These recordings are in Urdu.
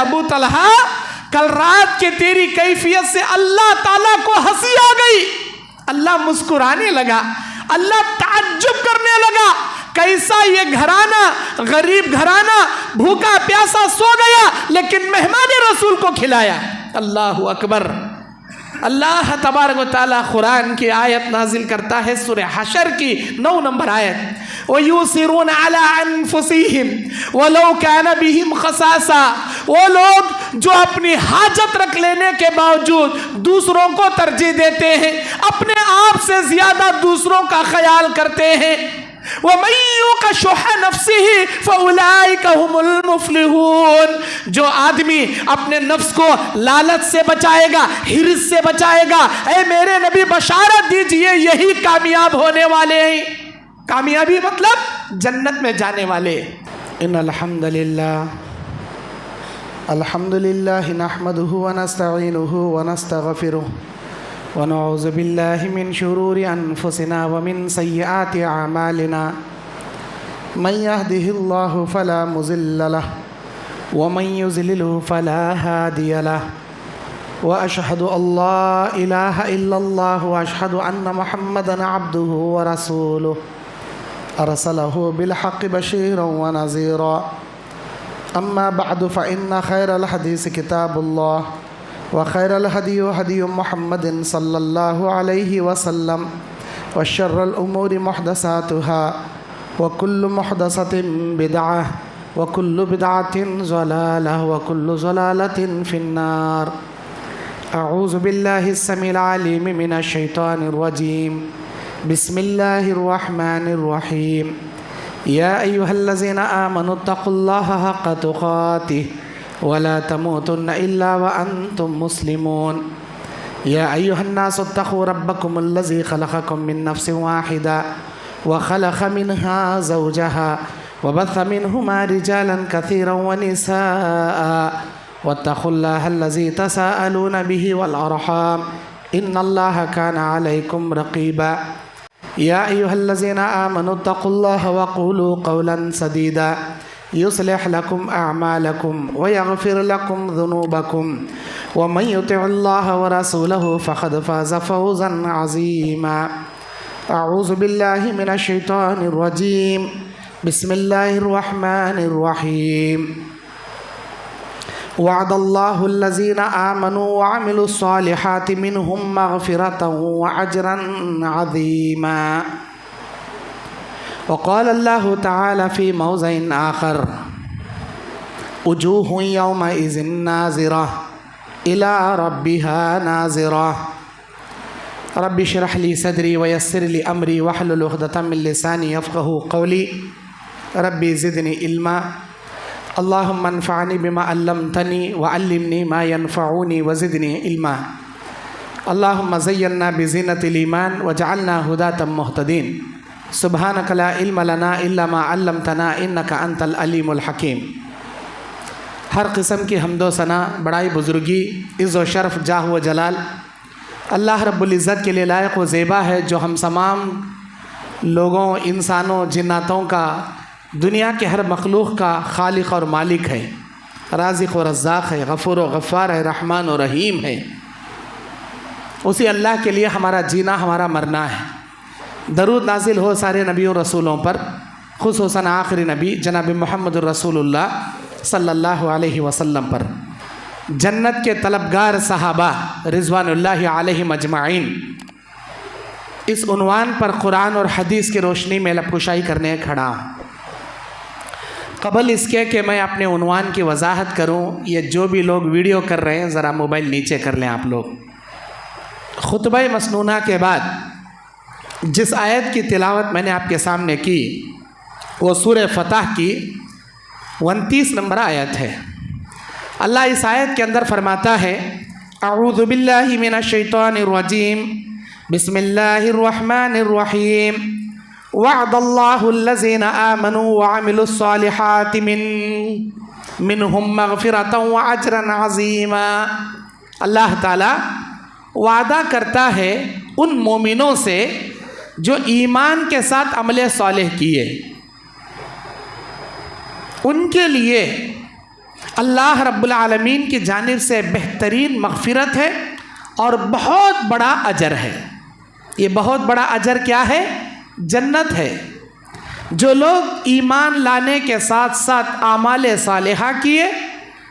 ابو طلحہ کل رات کے تیری کیفیت سے اللہ تعالیٰ کو ہنسی آ گئی، اللہ مسکرانے لگا، اللہ تعجب کرنے لگا، کیسا یہ گھرانہ، غریب گھرانہ، بھوکا پیاسا سو گیا لیکن مہمان رسول کو کھلایا۔ اللہ اکبر۔ اللہ تبارک و تعالیٰ قرآن کی آیت نازل کرتا ہے سورہ حشر کی 9 نمبر آیت، وَيُؤْثِرُونَ عَلَىٰ أَنفُسِهِمْ وَلَوْ كَانَ بِهِمْ خَصَاصَةٌ، وہ لوگ جو اپنی حاجت رکھ لینے کے باوجود دوسروں کو ترجیح دیتے ہیں، اپنے آپ سے زیادہ دوسروں کا خیال کرتے ہیں۔ وَمَن يُوقَ شُحَّ نَفْسِهِ فَأُولَٰئِكَ هُمُ الْمُفْلِحُونَ، جو آدمی اپنے نفس کو لالچ سے بچائے گا، حرص سے بچائے گا، اے میرے نبی بشارت دیجئے یہی کامیاب ہونے والے ہیں۔ کامیابی مطلب جنت میں جانے والے۔ ان الحمدللہ نحمده ونستعینه ونستغفره ونعوذ باللہ من شرور انفسنا ومن سیئات اعمالنا، من يهده الله فلا مضل له ومن يضلل فلا هادي له، واشهد ان لا اله الا الله واشهد ان محمدا عبده ورسوله ارسله بالحق بشيرا ونذيرا، اما بعد فان خير الحديث كتاب الله وخير الهدي هدي محمد صلى الله عليه وسلم، وشر الأمور محدثاتها وكل محدثة بدعة وكل بدعة ضلالة وكل ضلالة في النار۔ أعوذ بالله السميع العليم من الشيطان الرجيم، بسم الله الرحمن الرحيم، يا أيها الذين آمنوا اتقوا الله حق تقاته ولا تموتن إلا وأنتم مسلمون، يا أيها الناس اتقوا ربكم الذي خلقكم من نفس واحدة وخلق منها زوجها وبث منهما رجالا كثيرا ونساء، واتقوا الله الذي تساءلون به والأرحام إن الله كان عليكم رقيبا، يا أيها الذين آمنوا اتقوا الله وقولوا قولا سديدا يصلح لكم أعمالكم ويغفر لكم ذنوبكم، ومن يطع الله ورسوله فقد فاز فوزا عظيما۔ أعوذ بالله من الشيطان الرجيم، بسم الله الرحمن الرحيم، وعد الله الذين آمنوا وعملوا الصالحات منهم مغفرة وأجرا عظيما۔ وقال الله تعالى في موضع آخر، وجوه يومئذ ناظرة إلى ربها ناظرة، رب اشرح لي صدري ويسر لي أمري واحلل عقدة من لساني يفقهوا قولي، ربي زدني علما، اللهم انفعني بما علمتني وعلمني ما ينفعني وزدني علما، اللهم زينا بزينة الإيمان وجعلنا هداة مهتدين، سبحانك لا علم لنا الا ما علمتنا انك انت العلیم الحکیم۔ ہر قسم کی حمد و ثنا، بڑائی، بزرگی، عز و شرف، جاہ و جلال اللہ رب العزت کے لیے لائق و زیبا ہے، جو ہم تمام لوگوں، انسانوں، جناتوں کا، دنیا کے ہر مخلوق کا خالق اور مالک ہے، رازق و رزاق ہے، غفور و غفار ہے، رحمان و رحیم ہے۔ اسی اللہ کے لیے ہمارا جینا، ہمارا مرنا ہے۔ درود نازل ہو سارے نبیوں رسولوں پر، خصوصاً آخری نبی جناب محمد الرسول اللہ صلی اللہ علیہ وسلم پر۔ جنت کے طلبگار صحابہ رضوان اللہ علیہم اجمعین، اس عنوان پر قرآن اور حدیث کی روشنی میں لب کشائی کرنے کھڑا ہوں۔ قبل اس کے کہ میں اپنے عنوان کی وضاحت کروں، یہ جو بھی لوگ ویڈیو کر رہے ہیں ذرا موبائل نیچے کر لیں آپ لوگ۔ خطبہ مسنونہ کے بعد جس آیت کی تلاوت میں نے آپ کے سامنے کی وہ سورہ فتح کی 29 نمبر آیت ہے۔ اللہ اس آیت کے اندر فرماتا ہے، اعوذ باللہ من الشیطان الرجیم، بسم اللہ الرحمن الرحیم، وعد اللہ الذین آمنوا وعملوا الصالحات منہم مغفرۃ واجرا عظیما۔ اللہ تعالیٰ وعدہ کرتا ہے ان مومنوں سے جو ایمان کے ساتھ عمل صالح کیے، ان کے لیے اللہ رب العالمین کی جانب سے بہترین مغفرت ہے اور بہت بڑا اجر ہے۔ یہ بہت بڑا اجر کیا ہے؟ جنت ہے۔ جو لوگ ایمان لانے کے ساتھ ساتھ اعمال صالحہ کیے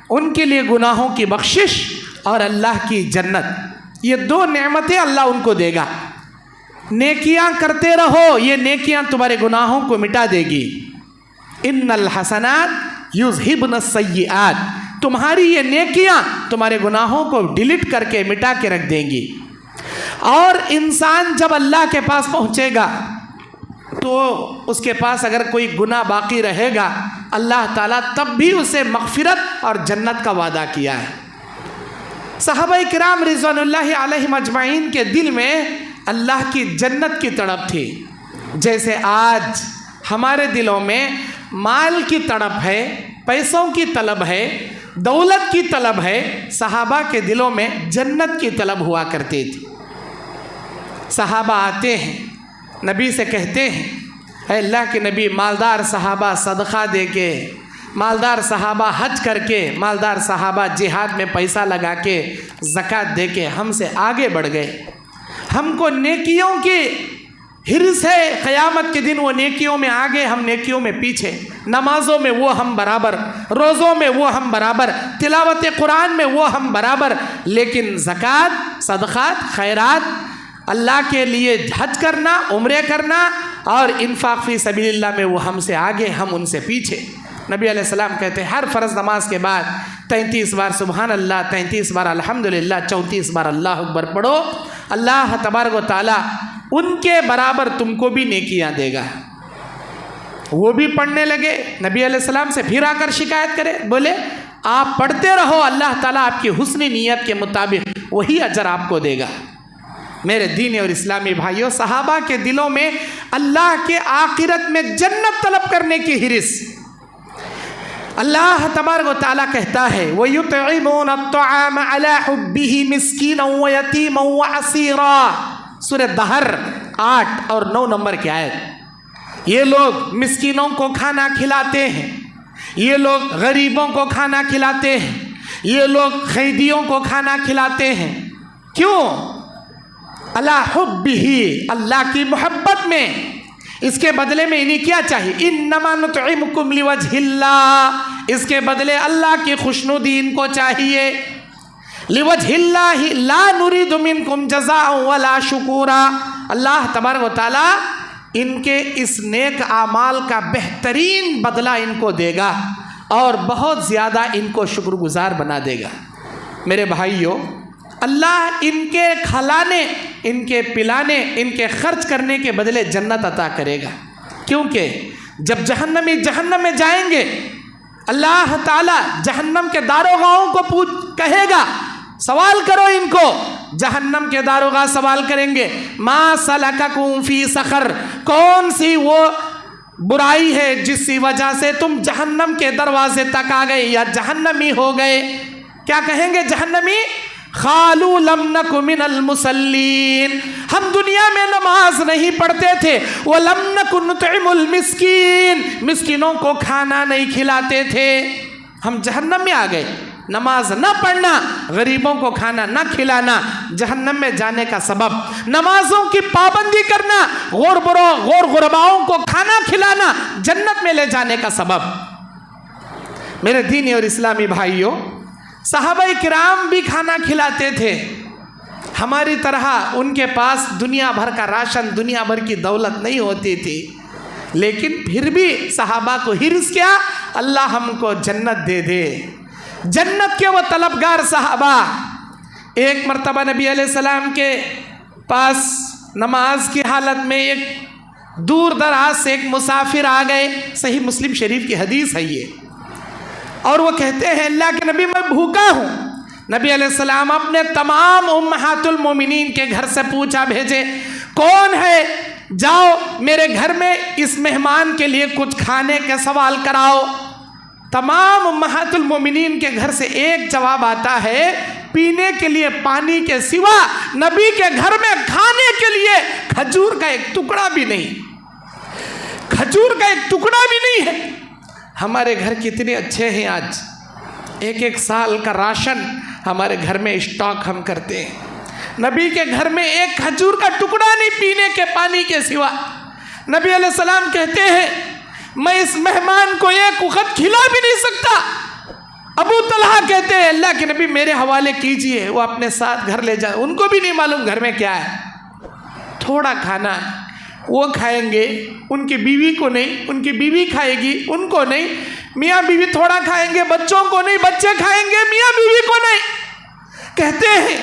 ان کے لیے گناہوں کی بخشش اور اللہ کی جنت، یہ دو نعمتیں اللہ ان کو دے گا۔ نیکیاں کرتے رہو، یہ نیکیاں تمہارے گناہوں کو مٹا دے گی۔ ان الحسنات یذہبن السیئات، تمہاری یہ نیکیاں تمہارے گناہوں کو ڈیلیٹ کر کے مٹا کے رکھ دیں گی۔ اور انسان جب اللہ کے پاس پہنچے گا تو اس کے پاس اگر کوئی گناہ باقی رہے گا، اللہ تعالیٰ تب بھی اسے مغفرت اور جنت کا وعدہ کیا ہے۔ صحابہ کرام رضوان اللہ علیہم اجمعین کے دل میں اللہ کی جنت کی تڑپ تھی، جیسے آج ہمارے دلوں میں مال کی تڑپ ہے، پیسوں کی طلب ہے، دولت کی طلب ہے۔ صحابہ کے دلوں میں جنت کی طلب ہوا کرتی تھی۔ صحابہ آتے ہیں، نبی سے کہتے ہیں، اے اللہ کے نبی، مالدار صحابہ صدقہ دے کے، مالدار صحابہ حج کر کے، مالدار صحابہ جہاد میں پیسہ لگا کے، زکوٰۃ دے کے ہم سے آگے بڑھ گئے۔ ہم کو نیکیوں کی حرص ہے، قیامت کے دن وہ نیکیوں میں آگے، ہم نیکیوں میں پیچھے، نمازوں میں وہ ہم برابر، روزوں میں وہ ہم برابر، تلاوت قرآن میں وہ ہم برابر، لیکن زکوٰۃ، صدقات، خیرات، اللہ کے لیے حج کرنا، عمرے کرنا اور انفاق فی سبیل اللہ میں وہ ہم سے آگے، ہم ان سے پیچھے۔ نبی علیہ السلام کہتے ہیں ہر فرض نماز کے بعد 33 بار سبحان اللہ، 33 بار الحمدللہ، 34 بار اللہ اکبر پڑھو، اللہ تبارک و تعالیٰ ان کے برابر تم کو بھی نیکیاں دے گا۔ وہ بھی پڑھنے لگے، نبی علیہ السلام سے پھر آ کر شکایت کرے، بولے آپ پڑھتے رہو، اللہ تعالیٰ آپ کی حسنی نیت کے مطابق وہی اجر آپ کو دے گا۔ میرے دینی اور اسلامی بھائیوں، صحابہ کے دلوں میں اللہ کے آخرت میں جنت طلب کرنے کی حرص۔ اللہ تبارک و تعالیٰ کہتا ہے وَيُطْعِمُونَ الطَّعَامَ عَلَى حُبِّهِ مِسْكِينًا وَيَتِيمًا وَأَسِيرًا، سورہ دہر 8 اور 9 نمبر کی آیت۔ یہ لوگ مسکینوں کو کھانا کھلاتے ہیں، یہ لوگ غریبوں کو کھانا کھلاتے ہیں، یہ لوگ قیدیوں کو کھانا کھلاتے ہیں۔ کیوں؟ علی حبہ، اللہ کی محبت میں۔ اس کے بدلے میں انہیں کیا چاہیے؟ انما نطعمکم لوجہ اللہ، اس کے بدلے اللہ کی خوشنودی ان کو چاہیے۔ لوجہ اللہ لا نرید منکم جزاء ولا شکورا، اللہ تبارک و تعالیٰ ان کے اس نیک اعمال کا بہترین بدلہ ان کو دے گا اور بہت زیادہ ان کو شکر گزار بنا دے گا۔ میرے بھائیوں، اللہ ان کے کھلانے، ان کے پلانے، ان کے خرچ کرنے کے بدلے جنت عطا کرے گا، کیونکہ جب جہنمی جہنم میں جائیں گے، اللہ تعالیٰ جہنم کے داروغاؤں کو کہے گا سوال کرو ان کو، جہنم کے داروغہ سوال کریں گے ما سلککم فی سقر، کون سی وہ برائی ہے جس کی وجہ سے تم جہنم کے دروازے تک آ گئے یا جہنمی ہو گئے؟ کیا کہیں گے جہنمی؟ قالوا لم نک من المصلین، ہم دنیا میں نماز نہیں پڑھتے تھے، ولم نک نطعم المسکین، مسکینوں کو کھانا نہیں کھلاتے تھے۔ ہم جہنم میں آ گئے، نماز نہ پڑھنا، غریبوں کو کھانا نہ کھلانا، جہنم میں جانے کا سبب، نمازوں کی پابندی کرنا، غور غرباؤں کو کھانا کھلانا، جنت میں لے جانے کا سبب۔ میرے دینی اور اسلامی بھائیوں، صحابہ کرام بھی کھانا کھلاتے تھے، ہماری طرح ان کے پاس دنیا بھر کا راشن، دنیا بھر کی دولت نہیں ہوتی تھی، لیکن پھر بھی صحابہ کو حرص کیا؟ اللہ ہم کو جنت دے دے۔ جنت کے وہ طلبگار صحابہ، ایک مرتبہ نبی علیہ السلام کے پاس نماز کی حالت میں ایک دور دراز سے ایک مسافر آ گئے، صحیح مسلم شریف کی حدیث ہے یہ، اور وہ کہتے ہیں اللہ کے نبی میں بھوکا ہوں۔ نبی علیہ السلام اپنے تمام امہات المومنین کے گھر سے پوچھا بھیجے کون ہے، جاؤ میرے گھر میں اس مہمان کے لیے کچھ کھانے کا سوال کراؤ۔ تمام امہات المومنین کے گھر سے ایک جواب آتا ہے، پینے کے لیے پانی کے سوا نبی کے گھر میں کھانے کے لیے کھجور کا ایک ٹکڑا بھی نہیں، کھجور کا ایک ٹکڑا بھی نہیں ہے۔ ہمارے گھر کتنے اچھے ہیں آج، ایک ایک سال کا راشن ہمارے گھر میں اسٹاک ہم کرتے ہیں۔ نبی کے گھر میں ایک کھجور کا ٹکڑا نہیں پینے کے پانی کے سوا۔ نبی علیہ السلام کہتے ہیں میں اس مہمان کو ایک وقت کھلا بھی نہیں سکتا۔ ابو طلحہ کہتے ہیں اللہ کے نبی میرے حوالے کیجئے، وہ اپنے ساتھ گھر لے جائیں، ان کو بھی نہیں معلوم گھر میں کیا ہے، تھوڑا کھانا ہے، وہ کھائیں گے، ان کی بیوی کو نہیں، ان کی بیوی کھائے گی، ان کو نہیں، میاں بیوی تھوڑا کھائیں گے، بچوں کو نہیں، بچے کھائیں گے، میاں بیوی کو نہیں۔ کہتے ہیں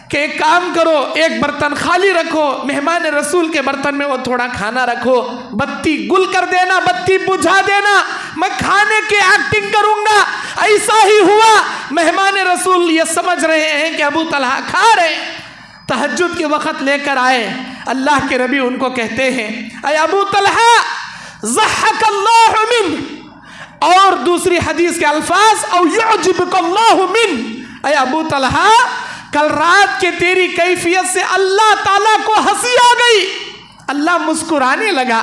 کہ ایک کام کرو، ایک برتن خالی رکھو، مہمان رسول کے برتن میں وہ تھوڑا کھانا رکھو، بتی گل کر دینا، بتی بجھا دینا، میں کھانے کی ایکٹنگ کروں گا۔ ایسا ہی ہوا، مہمان رسول یہ سمجھ رہے ہیں کہ ابو طلحہ کھا رہے ہیں، تہجد کے وقت لے کر آئے، اللہ کے نبی ان کو کہتے ہیں اے ابو طلحہ ضحک اللہ من، اور دوسری حدیث کے الفاظ او یعجبک اللہ من، اے ابو طلحہ کل رات کے تیری کیفیت سے اللہ تعالیٰ کو ہنسی آ گئی، اللہ مسکرانے لگا،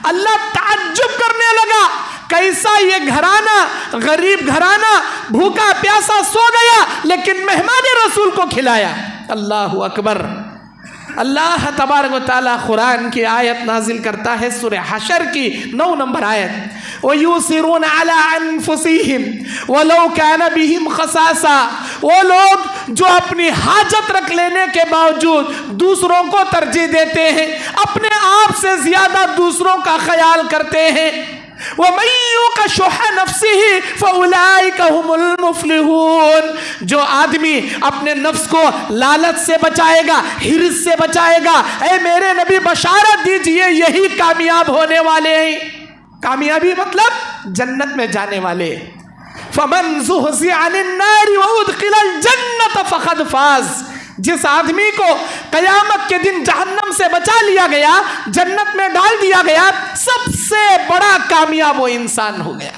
اللہ تعجب کرنے لگا، کیسا یہ گھرانہ، غریب گھرانہ، بھوکا پیاسا سو گیا لیکن مہمان رسول کو کھلایا۔ اللہ اکبر۔ اللہ تبارک و تعالیٰ قرآن کی آیت نازل کرتا ہے سورہ حشر کی 9 نمبر آیت، وَيُؤْثِرُونَ عَلَىٰ أَنفُسِهِمْ وَلَوْ كَانَ بِهِمْ خَصَاصَةٌ، وہ لوگ جو اپنی حاجت رکھ لینے کے باوجود دوسروں کو ترجیح دیتے ہیں، اپنے آپ سے زیادہ دوسروں کا خیال کرتے ہیں، وَمَن يُوقَ شُحَّ نَفْسِهِ فَأُولَٰئِكَ هُمُ الْمُفْلِحُونَ، جو آدمی اپنے نفس کو لالچ سے بچائے گا، حرص سے بچائے گا، اے میرے نبی بشارت دیجئے یہی کامیاب ہونے والے ہیں۔ کامیابی مطلب جنت میں جانے والے۔ فَمَن زُحْزِحَ عَنِ النَّارِ وَأُدْخِلَ الْجَنَّةَ فَقَدْ فَازَ، جس آدمی کو قیامت کے دن جہنم سے بچا لیا گیا، جنت میں ڈال دیا گیا، سب سے بڑا کامیاب وہ انسان ہو گیا۔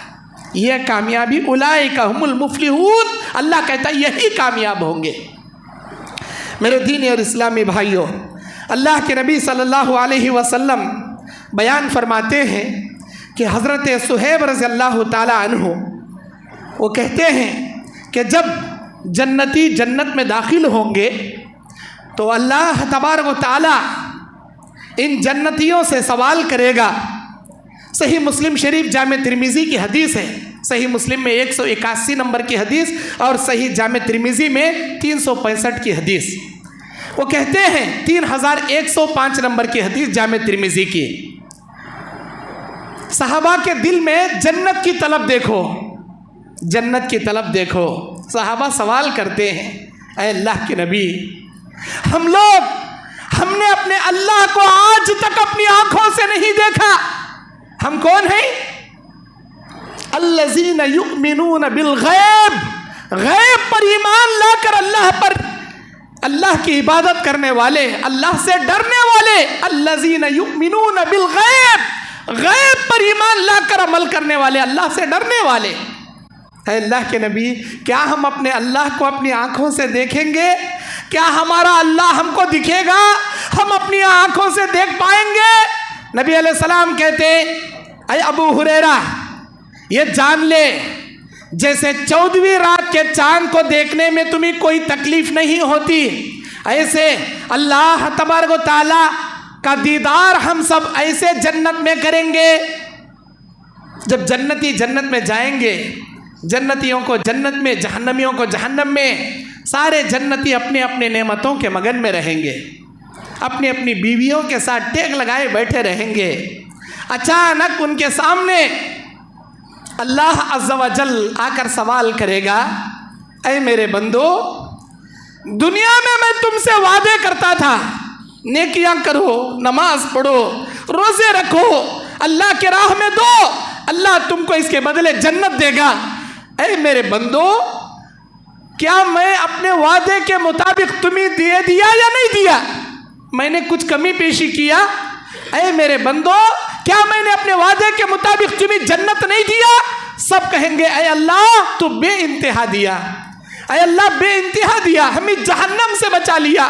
یہ کامیابی اولئک هم المفلحون، اللہ کہتا ہے یہی کامیاب ہوں گے۔ میرے دینی اور اسلامی بھائیوں، اللہ کے نبی صلی اللہ علیہ وسلم بیان فرماتے ہیں کہ حضرت صہیب رضی اللہ تعالی عنہ وہ کہتے ہیں کہ جب جنتی جنت میں داخل ہوں گے تو اللہ تبارک و تعالی ان جنتیوں سے سوال کرے گا۔ صحیح مسلم شریف جامع ترمذی کی حدیث ہے، صحیح مسلم میں 181 نمبر کی حدیث اور صحیح جامع ترمذی میں 365 کی حدیث۔ وہ کہتے ہیں 3105 نمبر کی حدیث جامع ترمذی کی، صحابہ کے دل میں جنت کی طلب دیکھو، جنت کی طلب دیکھو۔ صحابہ سوال کرتے ہیں اے اللہ کے نبی، ہم نے اپنے اللہ کو آج تک اپنی آنکھوں سے نہیں دیکھا، ہم کون ہیں؟ الذین یؤمنون بالغیب، غیب پر ایمان لا کر اللہ کی عبادت کرنے والے، اللہ سے ڈرنے والے، الذین یؤمنون بالغیب، غیب پر ایمان لا کر عمل کرنے والے، اللہ سے ڈرنے والے۔ اے اللہ کے نبی، کیا ہم اپنے اللہ کو اپنی آنکھوں سے دیکھیں گے؟ کیا ہمارا اللہ ہم کو دکھے گا؟ ہم اپنی آنکھوں سے دیکھ پائیں گے؟ نبی علیہ السلام کہتے اے ابو ہریرہ، یہ جان لے جیسے 14ویں رات کے چاند کو دیکھنے میں تمہیں کوئی تکلیف نہیں ہوتی، ایسے اللہ تبارک و تعالی کا دیدار ہم سب ایسے جنت میں کریں گے۔ جب جنتی جنت میں جائیں گے، جنتیوں کو جنت میں، جہنمیوں کو جہنم میں، سارے جنتی اپنے اپنے نعمتوں کے مگن میں رہیں گے، اپنی اپنی بیویوں کے ساتھ ٹیک لگائے بیٹھے رہیں گے۔ اچانک ان کے سامنے اللہ عز و جل آ کر سوال کرے گا اے میرے بندو، دنیا میں تم سے وعدے کرتا تھا نیکیاں کرو، نماز پڑھو، روزے رکھو، اللہ کے راہ میں دو، اللہ تم کو اس کے بدلے جنت دے گا۔ اے میرے بندو، کیا میں اپنے وعدے کے مطابق تمہیں دے دیا یا نہیں دیا؟ میں نے کچھ کمی پیشی کیا؟ اے میرے بندو، کیا میں نے اپنے وعدے کے مطابق تمہیں جنت نہیں دیا؟ سب کہیں گے اے اللہ تو بے انتہا دیا، اے اللہ بے انتہا دیا، ہمیں جہنم سے بچا لیا،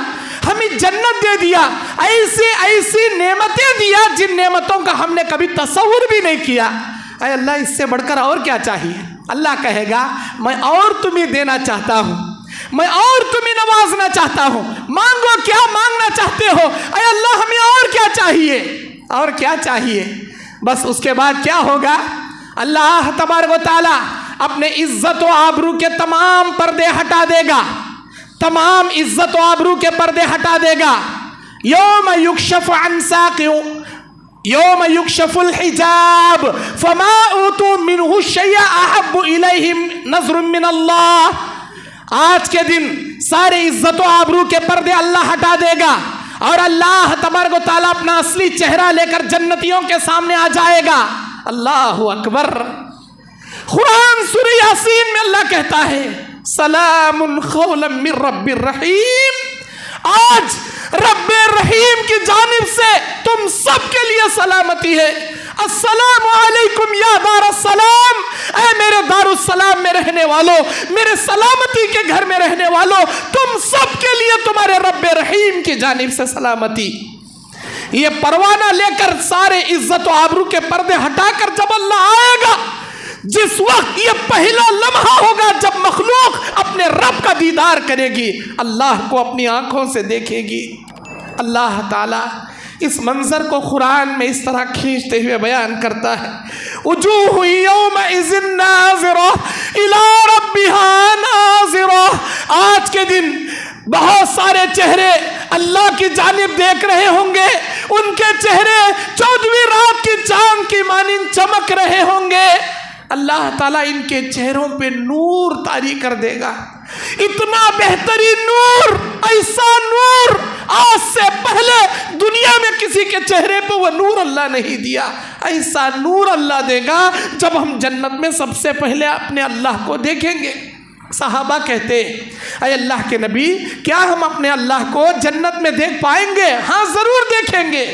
ہمیں جنت دے دیا، ایسی نعمتیں دیا جن نعمتوں کا ہم نے کبھی تصور بھی نہیں کیا۔ اے اللہ اس سے بڑھ کر اور کیا چاہیے؟ اللہ کہے گا میں اور تمہیں دینا چاہتا ہوں، میں اور تمہیں نوازنا چاہتا ہوں، مانگو کیا مانگنا چاہتے ہو؟ اے اللہ ہمیں اور کیا چاہیے، اور کیا چاہیے؟ بس اس کے بعد کیا ہوگا؟ اللہ تبارک و تعالیٰ اپنے عزت و آبرو کے تمام پردے ہٹا دے گا، تمام عزت و آبرو کے پردے ہٹا دے گا۔ یوم یکشف عن ساق یوم یکشف الحجاب فما اوتوا منہ شیئا احب الیہم نظر من اللہ۔ آج کے دن سارے عزت و آبرو کے پردے اللہ ہٹا دے گا اور اللہ تبارک و تعالیٰ اپنا اصلی چہرہ لے کر جنتیوں کے سامنے آ جائے گا۔ اللہ اکبر۔ قرآن سورہ یاسین میں اللہ کہتا ہے سلام قولا من رب الرحیم، آج رب رحیم کی جانب سے تم سب کے لیے سلامتی ہے۔ السلام علیکم یا دار السلام، اے میرے دار السلام میں رہنے والوں، میرے سلامتی کے گھر میں رہنے والوں، تم سب کے لیے تمہارے رب رحیم کی جانب سے سلامتی۔ یہ پروانہ لے کر سارے عزت و آبرو کے پردے ہٹا کر جب اللہ آئے گا، جس وقت یہ پہلا لمحہ ہوگا جب مخلوق اپنے رب کا دیدار کرے گی، اللہ کو اپنی آنکھوں سے دیکھے گی۔ اللہ تعالیٰ اس منظر کو قرآن میں اس طرح کھینچتے ہوئے بیان کرتا ہے وجوہ یومئذ ناظرہ الی ربہا ناظرہ۔ آج کے دن بہت سارے چہرے اللہ کی جانب دیکھ رہے ہوں گے، ان کے چہرے 14ویں رات کی چاند کی مانند چمک رہے ہوں گے۔ اللہ تعالیٰ ان کے چہروں پہ نور طاری کر دے گا، اتنا بہترین نور، ایسا نور آج سے پہلے دنیا میں کسی کے چہرے پہ وہ نور اللہ نہیں دیا۔ ایسا نور اللہ دے گا جب ہم جنت میں سب سے پہلے اپنے اللہ کو دیکھیں گے۔ صحابہ کہتے اے اللہ کے نبی، کیا ہم اپنے اللہ کو جنت میں دیکھ پائیں گے؟ ہاں ضرور دیکھیں گے۔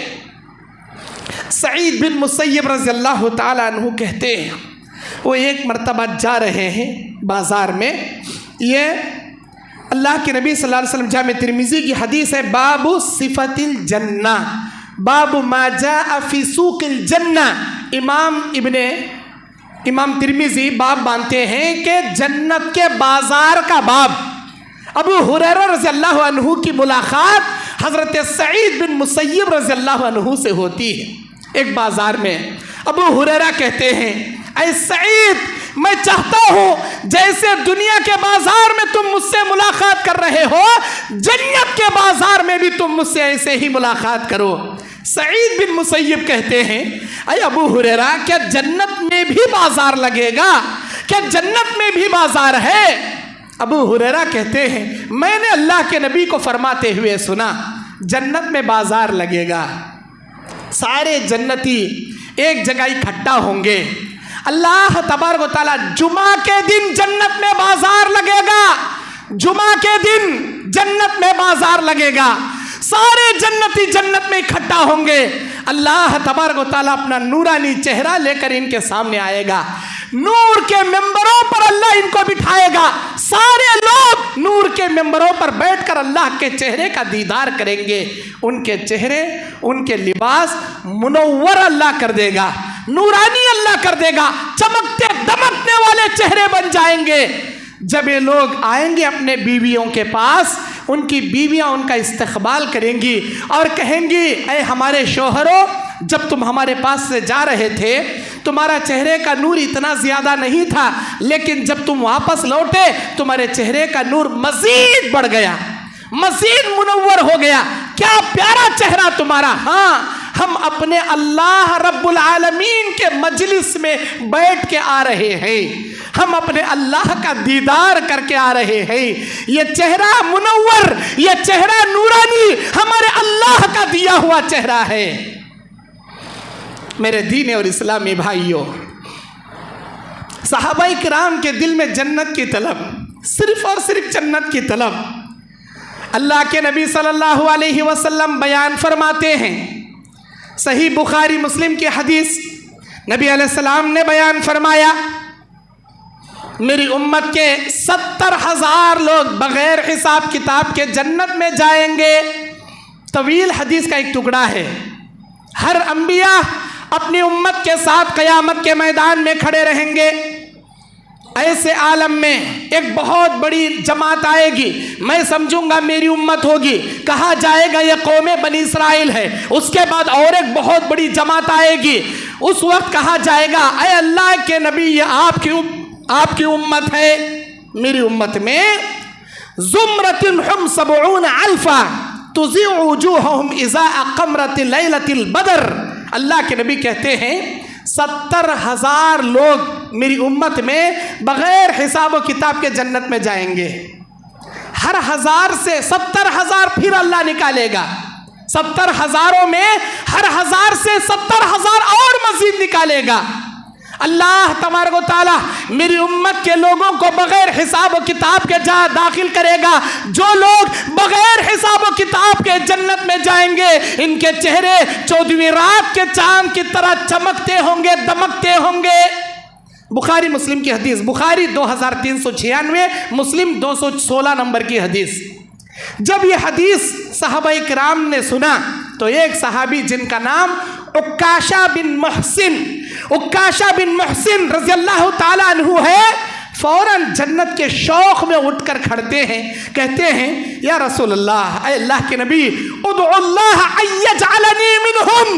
سعید بن مسیب رضی اللہ تعالیٰ عنہ کہتے ہیں وہ ایک مرتبہ جا رہے ہیں بازار میں، یہ اللہ کے نبی صلی اللہ علیہ وسلم، جامع ترمذی کی حدیث ہے، باب صفت الجنہ، باب ما جاء فی سوق الجنہ۔ امام ترمذی باب باندھتے ہیں کہ جنت کے بازار کا باب۔ ابو ہریرہ رضی اللہ عنہ کی ملاقات حضرت سعید بن مسیب رضی اللہ عنہ سے ہوتی ہے ایک بازار میں۔ ابو ہریرہ کہتے ہیں اے سعید، میں چاہتا ہوں جیسے دنیا کے بازار میں تم مجھ سے ملاقات کر رہے ہو، جنت کے بازار میں بھی تم مجھ سے ایسے ہی ملاقات کرو۔ سعید بن مسیب کہتے ہیں اے ابو ہریرہ، کیا جنت میں بھی بازار لگے گا؟ کیا جنت میں بھی بازار ہے؟ ابو ہریرہ کہتے ہیں میں نے اللہ کے نبی کو فرماتے ہوئے سنا جنت میں بازار لگے گا، سارے جنتی ایک جگہ اکٹھا ہوں گے، اللہ تبارک و تعالیٰ جمعہ کے دن جنت میں بازار لگے گا، جمعہ کے دن جنت میں بازار لگے گا، سارے جنتی جنت میں اکٹھا ہوں گے، اللہ تبارک و تعالیٰ اپنا نورانی چہرہ لے کر ان کے سامنے آئے گا، نور کے ممبروں پر اللہ ان کو بٹھائے گا، سارے لوگ نور کے ممبروں پر بیٹھ کر اللہ کے چہرے کا دیدار کریں گے، ان کے چہرے، ان کے لباس منور اللہ کر دے گا، نورانی اللہ کر دے گا، چمکتے دمکنے والے چہرے بن جائیں گے۔ جب یہ لوگ آئیں گے اپنے بیویوں کے پاس، ان کی بیویاں ان کا استقبال کریں گی اور کہیں گی اے ہمارے شوہروں، جب تم ہمارے پاس سے جا رہے تھے تمہارا چہرے کا نور اتنا زیادہ نہیں تھا، لیکن جب تم واپس لوٹے تمہارے چہرے کا نور مزید بڑھ گیا، مزید منور ہو گیا، کیا پیارا چہرہ تمہارا۔ ہاں، ہم اپنے اللہ رب العالمین کے مجلس میں بیٹھ کے آ رہے ہیں، ہم اپنے اللہ کا دیدار کر کے آ رہے ہیں، یہ چہرہ منور، یہ چہرہ نورانی ہمارے اللہ کا دیا ہوا چہرہ ہے۔ میرے دین اور اسلامی بھائیوں، صحابہ کرام کے دل میں جنت کی طلب، صرف اور صرف جنت کی طلب۔ اللہ کے نبی صلی اللہ علیہ وسلم بیان فرماتے ہیں، صحیح بخاری مسلم کی حدیث، نبی علیہ السلام نے بیان فرمایا میری امت کے 70,000 لوگ بغیر حساب کتاب کے جنت میں جائیں گے۔ طویل حدیث کا ایک ٹکڑا ہے۔ ہر انبیاء اپنی امت کے ساتھ قیامت کے میدان میں کھڑے رہیں گے، ایسے عالم میں ایک بہت بڑی جماعت آئے گی، میں سمجھوں گا میری امت ہوگی، کہا جائے گا یہ قوم بنی اسرائیل ہے۔ اس کے بعد اور ایک بہت بڑی جماعت آئے گی، اس وقت کہا جائے گا اے اللہ کے نبی یہ آپ کی امت ہے۔ میری امت میں زمرۃ ہم 70 الفا تضیء وجوہہم اضاء قمرۃ لیلۃ البدر۔ اللہ کے نبی کہتے ہیں 70,000 لوگ میری امت میں بغیر حساب و کتاب کے جنت میں جائیں گے۔ ہر 1000 سے 70,000 پھر اللہ نکالے گا، 70,000 میں ہر 1000 سے 70,000 اور مزید نکالے گا۔ اللہ تبارک و تعالیٰ میری امت کے لوگوں کو بغیر حساب و کتاب کے جا داخل کرے گا۔ جو لوگ بغیر حساب و کتاب کے جنت میں جائیں گے، ان کے چہرے 14ویں رات کے چاند کی طرح چمکتے ہوں گے، دمکتے ہوں گے۔ بخاری مسلم کی حدیث، بخاری 2396، مسلم 216 نمبر کی حدیث۔ جب یہ حدیث صحابہ کرام نے سنا تو ایک صحابی جن کا نام عکاشہ بن محسن رضی اللہ تعالیٰ عنہ ہے، فوراً جنت کے شوق میں اٹھ کر کھڑتے ہیں، کہتے ہیں یا رسول اللہ، اے اللہ کے نبی، ادعو اللہ ان یجعلنی منہم،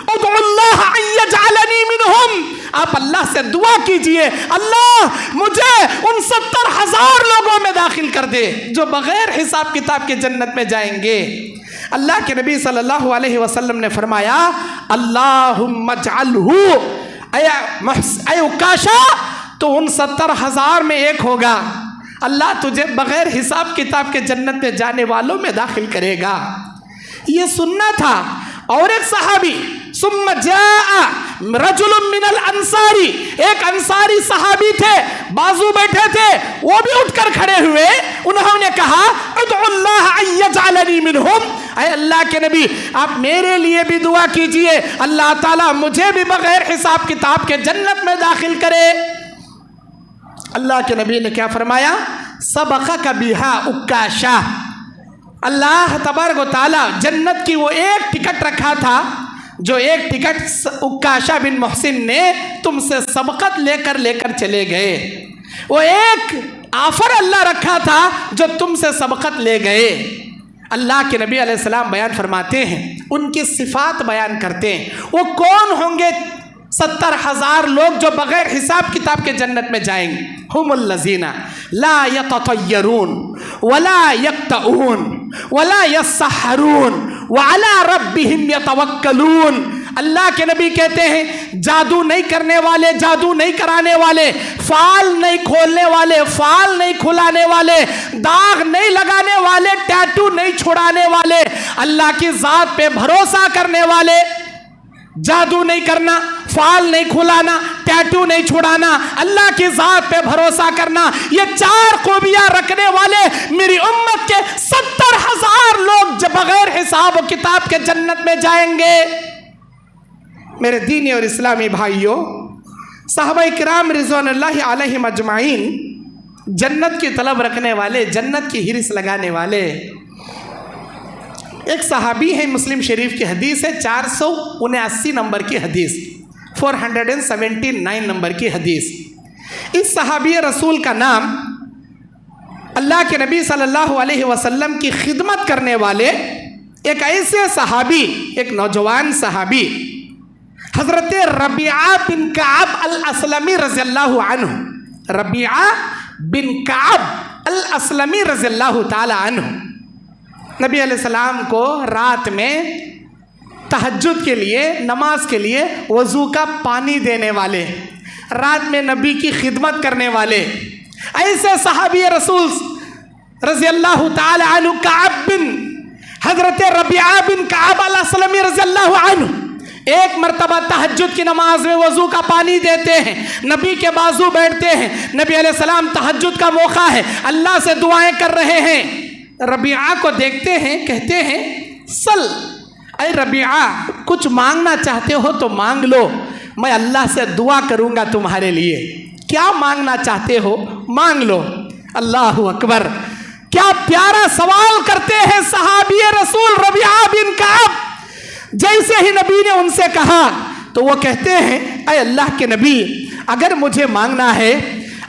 ادعو اللہ ان یجعلنی منہم، آپ اللہ سے دعا کیجئے اللہ مجھے ان 70,000 لوگوں میں داخل کر دے جو بغیر حساب کتاب کے جنت میں جائیں گے۔ اللہ کے نبی صلی اللہ علیہ وسلم نے فرمایا اللہم اجعلہ، اے عکاشہ تو ان 70,000 میں ایک ہوگا، اللہ تجھے بغیر حساب کتاب کے جنت میں جانے والوں میں داخل کرے گا۔ یہ سننا تھا۔ اور ایک صحابی ثم جاء رجل من الانصاری، ایک انصاری صحابی تھے، بازو بیٹھے تھے، وہ بھی اٹھ کر کھڑے ہوئے، انہوں نے کہا ادعو اللہ ان یجعلنی منہم، اے اللہ کے نبی آپ میرے لیے بھی دعا کیجئے اللہ تعالیٰ مجھے بھی بغیر حساب کتاب کے جنت میں داخل کرے۔ اللہ کے نبی نے کیا فرمایا؟ سبقک بہا عکاشہ، اللہ تبارک و تعالیٰ جنت کی وہ ایک ٹکٹ رکھا تھا، جو ایک ٹکٹ عکاشہ بن محسن نے تم سے سبقت لے کر چلے گئے، وہ ایک آفر اللہ رکھا تھا جو تم سے سبقت لے گئے۔ اللہ کے نبی علیہ السلام بیان فرماتے ہیں، ان کی صفات بیان کرتے ہیں، وہ کون ہوں گے 70,000 لوگ جو بغیر حساب کتاب کے جنت میں جائیں گے؟ ہم الذین لا یتطیرون ولا یقطعون ولا یسحرون وعلی ربہم یتوکلون۔ اللہ کے نبی کہتے ہیں جادو نہیں کرنے والے، جادو نہیں کرانے والے، فال نہیں کھولنے والے، فال نہیں کھلانے والے، داغ نہیں لگانے والے، ٹیٹو نہیں چھڑانے والے، اللہ کی ذات پہ بھروسہ کرنے والے، جادو نہیں کرنا، فال نہیں کھلانا، ٹیٹو نہیں چھڑانا، اللہ کی ذات پہ بھروسہ کرنا، یہ 4 خوبیاں رکھنے والے میری امت کے 70,000 لوگ جو بغیر حساب و کتاب کے جنت میں جائیں گے۔ میرے دینی اور اسلامی بھائیوں، صحابہ کرام رضوان اللہ علیہم اجمعین جنت کی طلب رکھنے والے، جنت کی حرص لگانے والے۔ ایک صحابی ہے، مسلم شریف کی حدیث ہے، 479 نمبر کی حدیث، 479 نمبر کی حدیث۔ اس صحابی رسول کا نام اللہ کے نبی صلی اللہ علیہ وسلم کی خدمت کرنے والے ایک ایسے صحابی، ایک نوجوان صحابی حضرت ربیعہ بن کعب الاسلمی رضی اللہ عنہ، ربیعہ بن کعب الاسلمی رضی اللہ تعالی عنہ، نبی علیہ السلام کو رات میں تہجد کے لیے، نماز کے لیے وضو کا پانی دینے والے، رات میں نبی کی خدمت کرنے والے ایسے صحابی رسول رضی اللہ تعالی عنہ کعب بن حضرت ربیعہ بن کعب الاسلمی رضی اللہ عنہ ایک مرتبہ تہجد کی نماز میں وضو کا پانی دیتے ہیں، نبی کے بازو بیٹھتے ہیں، نبی علیہ السلام تہجد کا موقع ہے، اللہ سے دعائیں کر رہے ہیں، ربیعہ کو دیکھتے ہیں، کہتے ہیں سل، اے ربیعہ کچھ مانگنا چاہتے ہو تو مانگ لو، میں اللہ سے دعا کروں گا تمہارے لیے، کیا مانگنا چاہتے ہو مانگ لو۔ اللہ اکبر، کیا پیارا سوال کرتے ہیں صحابی رسول ربیعہ بن کعب۔ جیسے ہی نبی نے ان سے کہا تو وہ کہتے ہیں اے اللہ کے نبی، اگر مجھے مانگنا ہے،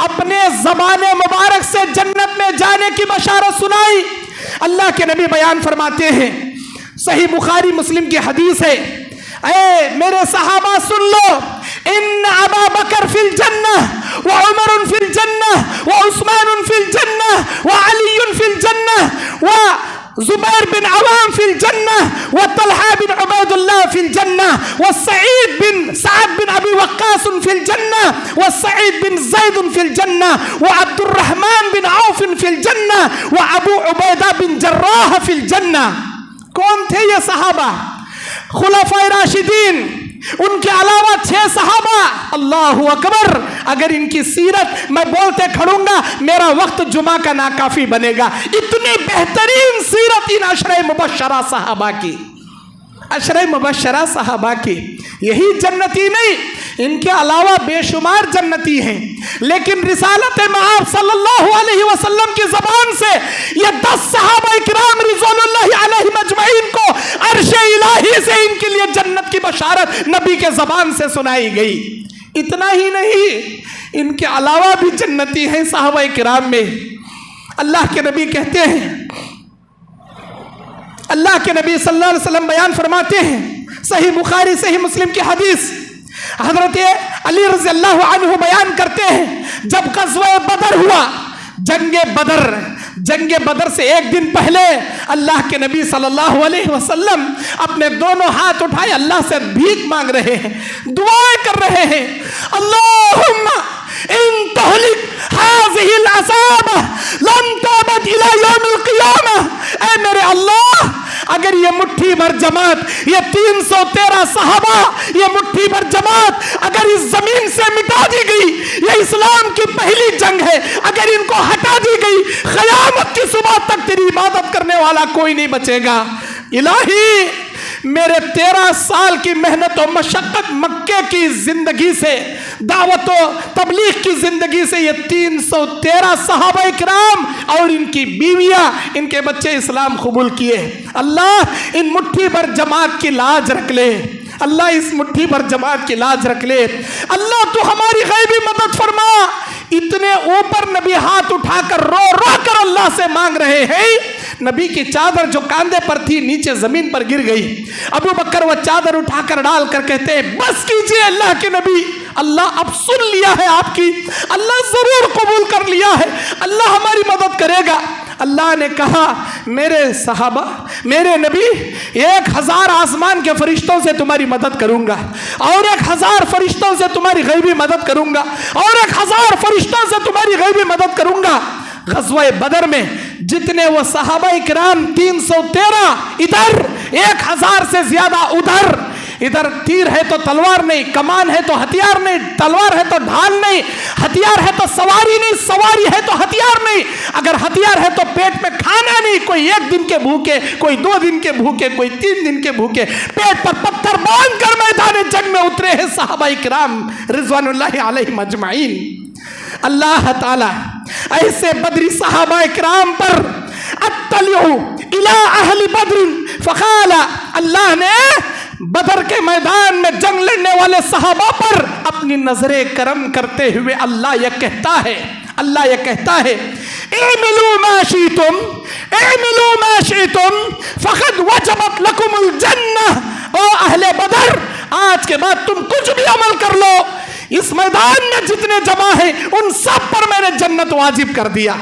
اپنے زبان مبارک سے جنت میں جانے کی بشارت سنائی۔ اللہ کے نبی بیان فرماتے ہیں، صحیح بخاری مسلم کی حدیث ہے، اے میرے صحابہ سن لو، ان ابا بکر فی الجنہ وعمر فی الجنہ وعثمان فی الجنہ وعلی فی الجنہ وزبیر بن عوام فی الجنہ وطلحہ بن عبید اللہ فی الجنہ سعد بن ابی وقاص فی الجنہ وسعید بن زید فی الجنہ وعبد الرحمن بن عوف فی الجنہ وابو عبیدہ بن جراح فی الجنہ۔ کون تھے یہ صحابہ؟ خلفائے راشدین، ان کے علاوہ 6 صحابہ۔ اللہ اکبر، اگر ان کی سیرت میں بولتے کھڑوں گا میرا وقت جمعہ کا ناکافی بنے گا۔ اتنی بہترین سیرت ان عشرہ مبشرہ صحابہ کی، عشرہ مبشرہ صحابہ کی۔ یہی جنتی نہیں، ان کے علاوہ بے شمار جنتی ہیں، لیکن رسالت مآب صلی اللہ علیہ وسلم کی زبان سے یہ 10 صحابہ اکرام رضوان اللہ علیہم اجمعین کو عرش الہی سے ان کے لیے جنت کی بشارت نبی کے زبان سے سنائی گئی۔ اتنا ہی نہیں، ان کے علاوہ بھی جنتی ہیں صحابہ اکرام میں۔ اللہ کے نبی کہتے ہیں، اللہ کے نبی صلی اللہ علیہ وسلم بیان فرماتے ہیں، صحیح بخاری صحیح مسلم کی حدیث، حضرت علی رضی اللہ عنہ بیان کرتے ہیں، جب غزوہ بدر ہوا، جنگ بدر سے ایک دن پہلے اللہ کے نبی صلی اللہ علیہ وسلم اپنے دونوں ہاتھ اٹھائے اللہ سے بھیک مانگ رہے ہیں، دعائیں کر رہے ہیں، اللہم ان تہلک هذه العصابہ لن تعبد الى یوم القیامہ۔ اے میرے اللہ، اگر یہ مٹھی بھر جماعت، یہ 313 صحابہ، یہ مٹھی بھر جماعت اگر اس زمین سے مٹا دی گئی، یہ اسلام کی پہلی جنگ ہے، اگر ان کو ہٹا دی گئی، قیامت کی صبح تک تیری عبادت کرنے والا کوئی نہیں بچے گا۔ الہی، میرے 13 سال کی محنت و مشقت مکے کی زندگی سے، دعوت و تبلیغ کی زندگی سے یہ 313 صحابہ اکرام اور ان کی بیویاں، ان کے بچے اسلام قبول کیے۔ اللہ ان مٹھی بھر جماعت کی لاج رکھ لے، اللہ اس مٹھی بھر جماعت کی لاج رکھ لے، اللہ تو ہماری غیبی مدد فرما۔ اتنے اوپر نبی ہاتھ اٹھا کر رو رو کر اللہ سے مانگ رہے ہیں، نبی کی چادر جو کاندھے پر تھی نیچے زمین پر گر گئی۔ ابو بکر وہ چادر اٹھا کر ڈال کر کہتے ہیں، بس کیجئے اللہ کے نبی، اللہ اب سن لیا ہے آپ کی، اللہ ضرور قبول کر لیا ہے، اللہ ہماری مدد کرے گا۔ اللہ نے کہا، میرے صحابہ، میرے نبی، 1000 آسمان کے فرشتوں سے تمہاری مدد کروں گا، اور 1000 فرشتوں سے تمہاری غیبی مدد کروں گا، اور 1000 فرشتوں سے تمہاری غیبی مدد کروں گا۔ غزوہ بدر میں جتنے وہ صحابہ اکرام 313 ادھر، 1000 سے زیادہ ادھر، ادھر تیر ہے تو تلوار نہیں، کمان ہے تو ہتھیار نہیں، تلوار ہے تو ڈھال نہیں، ہتھیار ہے تو سواری نہیں، سواری ہے تو ہتھیار نہیں، اگر ہتھیار ہے تو پیٹ میں کھانا نہیں، کوئی 1 دن کے بھوکے، کوئی 2 دن کے بھوکے، کوئی 3 دن کے بھوکے، پیٹ پر پتھر باندھ کر میدان جنگ میں اترے ہیں صحابہ اکرام رضوان اللہ علیہم اجمعین۔ اللہ تعالی ایسے بدری صحابہ اکرام پر اطلع الی اہل بدر فقال، اللہ نے بدر کے میدان میں جنگ لڑنے والے صحابہ پر اپنی نظر کرم کرتے ہوئے اللہ یہ کہتا ہے، اعملوا ما شئتم، اعملوا ما شئتم فقد وجبت لکم الجنہ۔ او اہل بدر، آج کے بعد تم کچھ بھی عمل کر لو، اس میدان میں جتنے جمع ہیں ان سب پر میں نے جنت واجب کر دیا،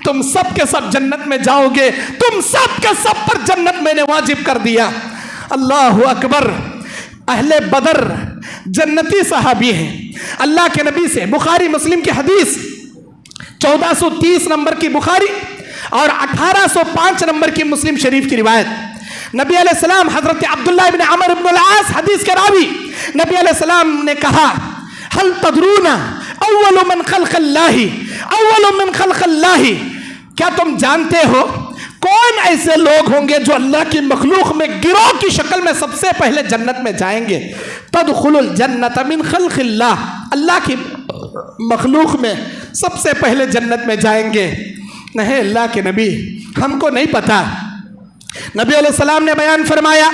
تم سب کے سب جنت میں جاؤ گے، تم سب کے سب پر جنت میں نے واجب کر دیا۔ اللہ اکبر، اہل بدر جنتی صحابی ہیں۔ اللہ کے نبی سے بخاری مسلم کی حدیث 1430 نمبر کی بخاری اور 1805 نمبر کی مسلم شریف کی روایت، نبی علیہ السلام حضرت عبداللہ بن عمر بن العاص حدیث کے راوی، نبی علیہ السلام نے کہا، هل تدرون اول من خلق اللہ، اول من خلق اللہ، کیا تم جانتے ہو کون ایسے لوگ ہوں گے جو اللہ کی مخلوق میں گروہ کی شکل میں سب سے پہلے جنت میں جائیں گے؟ تدخل الجنت من خلق اللہ، اللہ کی مخلوق میں سب سے پہلے جنت میں جائیں گے۔ نہیں اللہ کے نبی، ہم کو نہیں پتا۔ نبی علیہ السلام نے بیان فرمایا،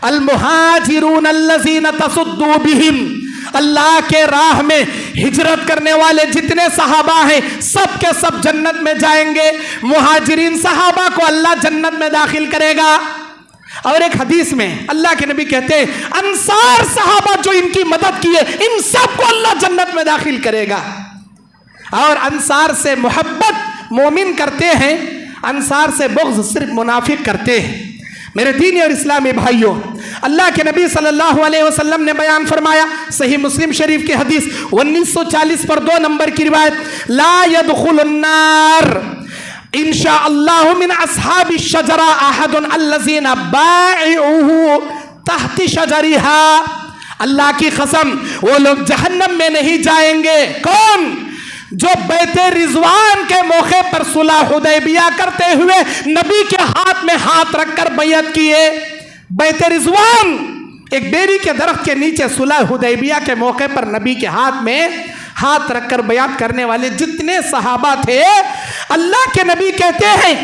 المہاجرون الذین تصدوا بہم اللہ کے راہ میں ہجرت کرنے والے جتنے صحابہ ہیں سب کے سب جنت میں جائیں گے. مہاجرین صحابہ کو اللہ جنت میں داخل کرے گا. اور ایک حدیث میں اللہ کے نبی کہتے ہیں انصار صحابہ جو ان کی مدد کیے ان سب کو اللہ جنت میں داخل کرے گا. اور انصار سے محبت مومن کرتے ہیں, انصار سے بغض صرف منافق کرتے ہیں. میرے دینی اور اسلامی بھائیوں, اللہ کے نبی صلی اللہ علیہ وسلم نے بیان فرمایا, صحیح مسلم شریف کی حدیث 1940 پر 2 نمبر کی روایت, لا يدخل النار انشاء اللہ من اصحاب الشجرہ احد الذین باعوہ تحت شجرها. اللہ کی قسم وہ لوگ جہنم میں نہیں جائیں گے. کون؟ جو بیت رضوان کے موقع پر صلح حدیبیہ کرتے ہوئے نبی کے ہاتھ میں ہاتھ رکھ کر بیعت کیے. بیت رضوان ایک بیری کے درخت کے نیچے صلح حدیبیہ کے موقع پر نبی کے ہاتھ میں ہاتھ رکھ کر بیعت کرنے والے جتنے صحابہ تھے, اللہ کے نبی کہتے ہیں,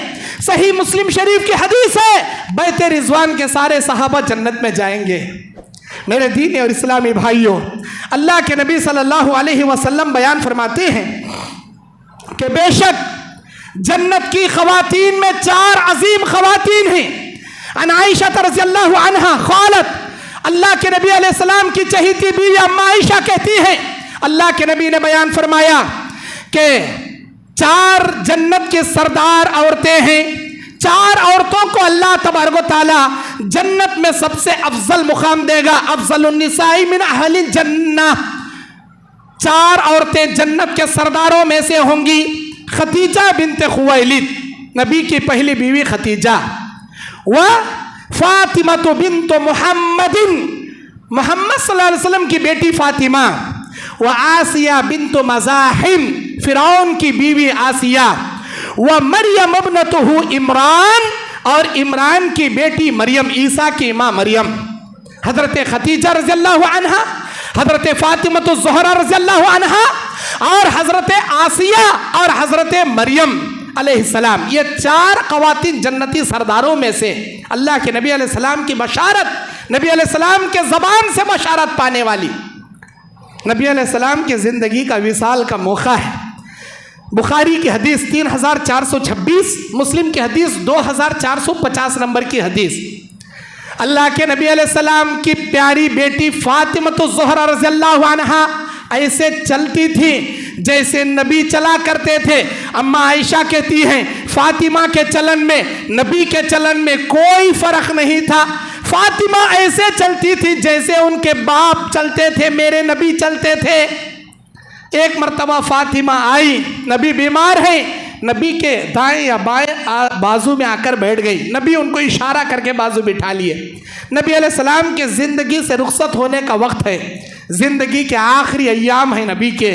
صحیح مسلم شریف کی حدیث ہے, بیت رضوان کے سارے صحابہ جنت میں جائیں گے. میرے دینی اور اسلامی بھائیوں, اللہ کے نبی صلی اللہ علیہ وسلم بیان فرماتے ہیں کہ بے شک جنت کی خواتین میں 4 عظیم خواتین ہیں. عن عائشہ رضی اللہ عنہا قالت, اللہ کے نبی علیہ السلام کی چہیتی بیوی اما عائشہ کہتی ہیں, اللہ کے نبی نے بیان فرمایا کہ 4 جنت کے سردار عورتیں ہیں. 4 عورتوں کو اللہ تبارک و تعالی جنت میں سب سے افضل مقام دے گا. افضل النساء من اہل الجنہ. 4 عورتیں جنت کے سرداروں میں سے ہوں گی. خدیجہ بنت خویلد, نبی کی پہلی بیوی خدیجہ, و فاطمہ بنت محمد, محمد صلی اللہ علیہ وسلم کی بیٹی فاطمہ, و آسیہ بنت مزاحم, فرعون کی بیوی آسیہ, و مریم ابنتہ عمران, اور عمران کی بیٹی مریم, عیسیٰ کی ماں مریم. حضرت خدیجہ رضی اللہ عنہا, حضرت فاطمہ الزہرا رضی اللہ عنہا, اور حضرت آسیہ اور حضرت مریم علیہ السلام, یہ 4 خواتین جنتی سرداروں میں سے اللہ کے نبی علیہ السلام کی بشارت, نبی علیہ السلام کے زبان سے بشارت پانے والی. نبی علیہ السلام کی زندگی کا وصال کا موقع ہے. بخاری کی حدیث 3426, مسلم کی حدیث 2450 نمبر کی حدیث. اللہ کے نبی علیہ السلام کی پیاری بیٹی فاطمہ الزہرا رضی اللہ عنہا ایسے چلتی تھی جیسے نبی چلا کرتے تھے. اما عائشہ کہتی ہیں فاطمہ کے چلن میں نبی کے چلن میں کوئی فرق نہیں تھا. فاطمہ ایسے چلتی تھی جیسے ان کے باپ چلتے تھے, میرے نبی چلتے تھے. ایک مرتبہ فاطمہ آئی, نبی بیمار ہیں, نبی کے دائیں یا بائیں بازو میں آ کر بیٹھ گئی. نبی ان کو اشارہ کر کے بازو بٹھا لیے. نبی علیہ السلام کے زندگی سے رخصت ہونے کا وقت ہے, زندگی کے آخری ایام ہیں نبی کے.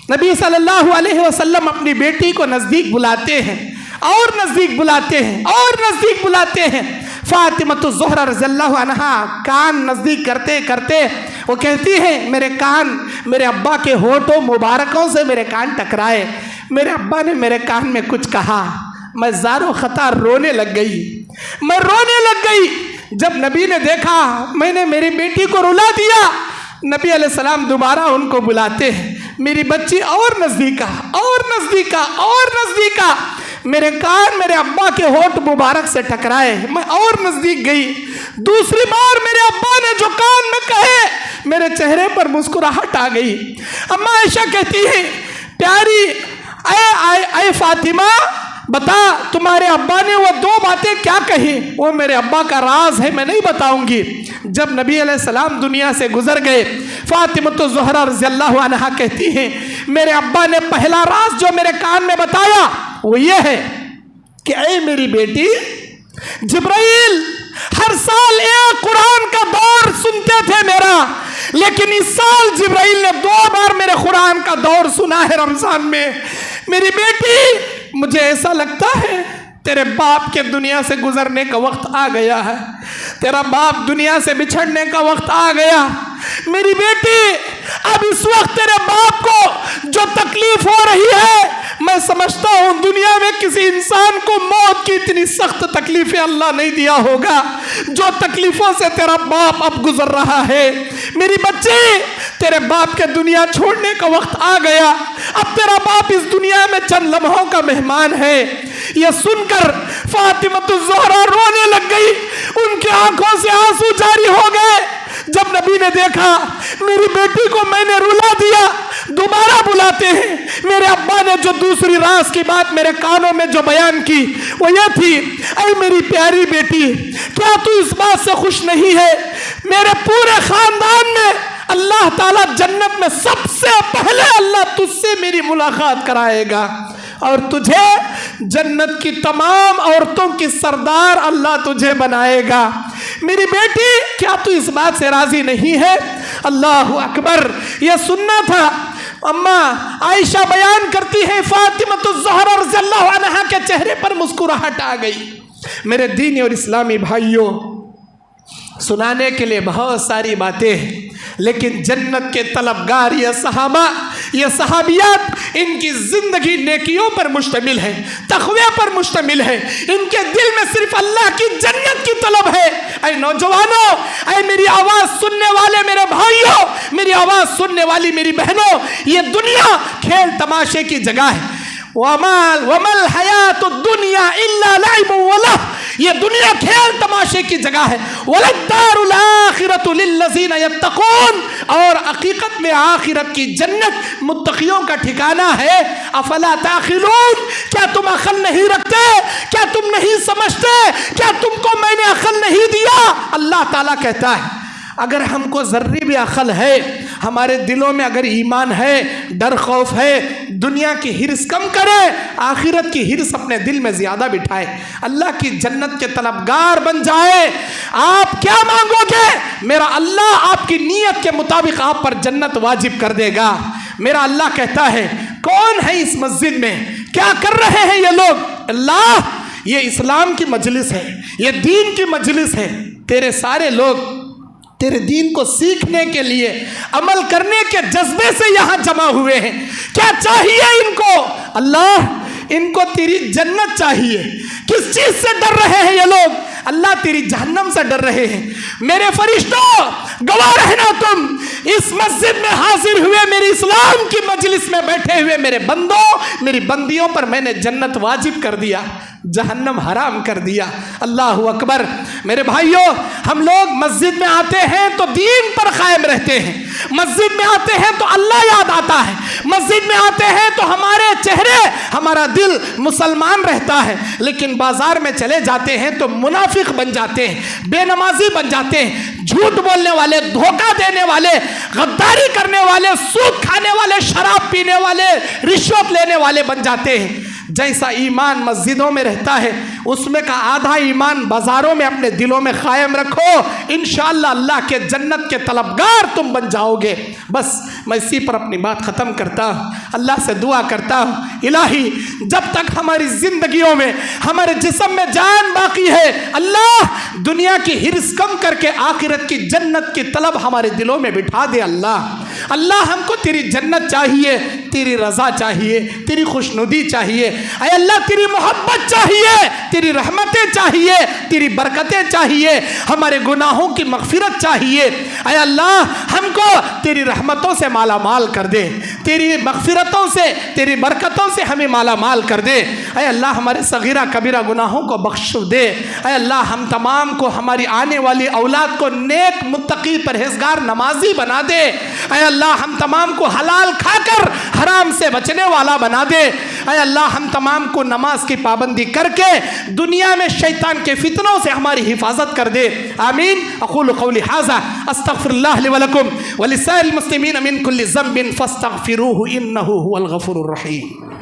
نبی صلی اللہ علیہ وسلم اپنی بیٹی کو نزدیک بلاتے ہیں اور نزدیک بلاتے ہیں اور نزدیک بلاتے ہیں. فاطمہ الزہرا رضی اللہ عنہا کان نزدیک کرتے کرتے وہ کہتی ہیں میرے کان, میرے ابا کے ہونٹوں مبارکوں سے میرے کان ٹکرائے. میرے ابا نے میرے کان میں کچھ کہا, میں زار و خطا رونے لگ گئی, میں رونے لگ گئی. جب نبی نے دیکھا میں نے میری بیٹی کو رلا دیا, نبی علیہ السلام دوبارہ ان کو بلاتے ہیں. میری بچی اور نزدیکا اور نزدیکا اور نزدیکا, میرے کان میرے ابا کے ہونٹ مبارک سے ٹکرائے, میں اور نزدیک گئی. دوسری بار میرے ابا نے جو کان میں کہے میرے چہرے پر مسکراہٹ آ گئی. اما عائشہ کہتی ہے پیاری اے فاطمہ بتا تمہارے ابا نے وہ 2 باتیں کیا کہی؟ وہ میرے ابا کا راز ہے, میں نہیں بتاؤں گی. جب نبی علیہ السلام دنیا سے گزر گئے, فاطمہ الزہرا رضی اللہ عنہا کہتی ہیں میرے ابا نے پہلا راز جو میرے کان میں بتایا وہ یہ ہے کہ اے میری بیٹی, جبرائیل ہر سال ایک قرآن کا دور سنتے تھے میرا, لیکن اس سال جبرائیل نے 2 بار میرے قرآن کا دور سنا ہے رمضان میں. میری بیٹی مجھے ایسا لگتا ہے تیرے باپ کے دنیا سے گزرنے کا وقت آ گیا ہے, تیرا باپ دنیا سے بچھڑنے کا وقت آ گیا. میری بیٹی اب اس وقت تیرے باپ کو جو تکلیف ہو رہی ہے میں سمجھتا ہوں دنیا میں کسی انسان کو موت کی اتنی سخت تکلیفیں اللہ نہیں دیا ہوگا جو تکلیفوں سے تیرا باپ اب گزر رہا ہے. میری بچی تیرے باپ کے دنیا چھوڑنے کا وقت آ گیا، اب تیرا باپ اس دنیا میں چند لمحوں کا مہمان ہے۔ یہ سن کر فاطمہ الزہرا رونے لگ گئی، ان کی آنکھوں سے آنسو جاری ہو گئے۔ جب نبی نے دیکھا میری بیٹی کو میں نے رلا دیا، دوبارہ بلاتے ہیں۔ میرے ابا نے جو دوسری راز کی بات میرے کانوں میں جو بیان کی وہ یہ تھی، اے میری پیاری بیٹی، کیا تو اس بات سے خوش نہیں ہے؟ میرے پورے خاندان میں اللہ تعالیٰ جنت میں سب سے پہلے اللہ تجھ سے میری ملاقات کرائے گا، اور تجھے جنت کی تمام عورتوں کی سردار اللہ تجھے بنائے گا۔ میری بیٹی، کیا تو اس بات سے راضی نہیں ہے؟ اللہ اکبر! یہ سننا تھا۔ اماں عائشہ بیان کرتی ہے فاطمہ الزہرا رضی اللہ عنہا کے چہرے پر مسکراہٹ آ گئی۔ میرے دینی اور اسلامی بھائیوں، سنانے کے لیے بہت ساری باتیں ہیں، لیکن جنت کے طلبگار یہ صحابہ، یہ صحابیات، ان کی زندگی نیکیوں پر مشتمل ہے، تقوی پر مشتمل ہے، ان کے دل میں صرف اللہ کی جنت کی طلب ہے۔ اے نوجوانوں، اے میری آواز سننے والے میرے بھائیوں، میری آواز سننے والی میری بہنوں، یہ دنیا کھیل تماشے کی جگہ ہے۔ وَمَا الْحَيَاةُ الدُّنْيَا إِلَّا لَعِبٌ وَلَهْوٌ، یہ دنیا کھیل تماشے کی جگہ ہے۔ وَلَلدَّارُ الْآخِرَةُ لِلَّذِينَ يَتَّقُونَ، اور حقیقت میں آخرت کی جنت متقیوں کا ٹھکانہ ہے۔ افلا تعقلون، کیا تم عقل نہیں رکھتے؟ کیا تم نہیں سمجھتے؟ کیا تم کو میں نے عقل نہیں دیا؟ اللہ تعالیٰ کہتا ہے اگر ہم کو ذرے بھی عقل ہے، ہمارے دلوں میں اگر ایمان ہے، ڈر خوف ہے، دنیا کی ہرس کم کرے، آخرت کی ہرس اپنے دل میں زیادہ بٹھائے، اللہ کی جنت کے طلبگار بن جائے، آپ کیا مانگو گے؟ میرا اللہ آپ کی نیت کے مطابق آپ پر جنت واجب کر دے گا۔ میرا اللہ کہتا ہے کون ہے اس مسجد میں؟ کیا کر رہے ہیں یہ لوگ؟ اللہ، یہ اسلام کی مجلس ہے، یہ دین کی مجلس ہے، تیرے سارے لوگ تیرے دین کو سیکھنے کے لیے، عمل کرنے کے جذبے سے یہاں جمع ہوئے ہیں۔ کیا چاہیے ان کو؟ اللہ، ان کو تیری جنت چاہیے۔ کس چیز سے ڈر رہے ہیں یہ لوگ؟ اللہ، تیری جہنم سے ڈر رہے ہیں۔ میرے فرشتوں، گواہ رہنا تم اس مسجد میں حاضر ہوئے، میری اسلام کی مجلس میں بیٹھے ہوئے میرے بندوں، میری بندیوں پر میں نے جنت واجب کر دیا، جہنم حرام کر دیا۔ اللہ اکبر! میرے بھائیوں، ہم لوگ مسجد میں آتے ہیں تو دین پر قائم رہتے ہیں، مسجد میں آتے ہیں تو اللہ یاد آتا ہے، مسجد میں آتے ہیں تو ہمارے چہرے، ہمارا دل مسلمان رہتا ہے، لیکن بازار میں چلے جاتے ہیں تو منافق بن جاتے ہیں، بے نمازی بن جاتے ہیں، جھوٹ بولنے والے، دھوکہ دینے والے، غداری کرنے والے، سود کھانے والے، شراب پینے والے، رشوت لینے والے بن جاتے ہیں۔ جیسا ایمان مسجدوں میں رہتا ہے، اس میں کا آدھا ایمان بازاروں میں اپنے دلوں میں قائم رکھو، انشاءاللہ اللہ کے جنت کے طلبگار تم بن جاؤ گے۔ بس میں اسی پر اپنی بات ختم کرتا ہوں، اللہ سے دعا کرتا ہوں الہی جب تک ہماری زندگیوں میں، ہمارے جسم میں جان باقی ہے، اللہ دنیا کی ہرس کم کر کے آخرت کی جنت کی طلب ہمارے دلوں میں بٹھا دے۔ اللہ ہم کو تیری جنت چاہیے، تیری رضا چاہیے، تیری خوشنودی چاہیے، اے اللہ تیری محبت چاہیے، تیری رحمتیں چاہیے، تیری برکتیں چاہیے، ہمارے گناہوں کی مغفرت چاہیے۔ اے اللہ ہم کو تیری رحمتوں سے مالا مال کر دے، تیری مغفرتوں سے، تیری برکتوں سے ہمیں مالا مال کر دے۔ اے اللہ ہمارے صغیرہ کبیرہ گناہوں کو بخش دے۔ اے اللہ ہم تمام کو، ہماری آنے والی اولاد کو نیک متقی پرہیزگار نمازی بنا دے۔ اے اللہ ہم تمام کو حلال کھا کر حرام سے بچنے والا بنا دے۔ اے اللہ ہم تمام کو نماز کی پابندی کر کے دنیا میں شیطان کے فتنوں سے ہماری حفاظت کر دے۔ آمین۔ اقول قولی ھذا استغفر اللہ لی ولکم ولسائر المسلمین من کل ذنب فاستغفروہ انہ ھو الغفور الرحیم۔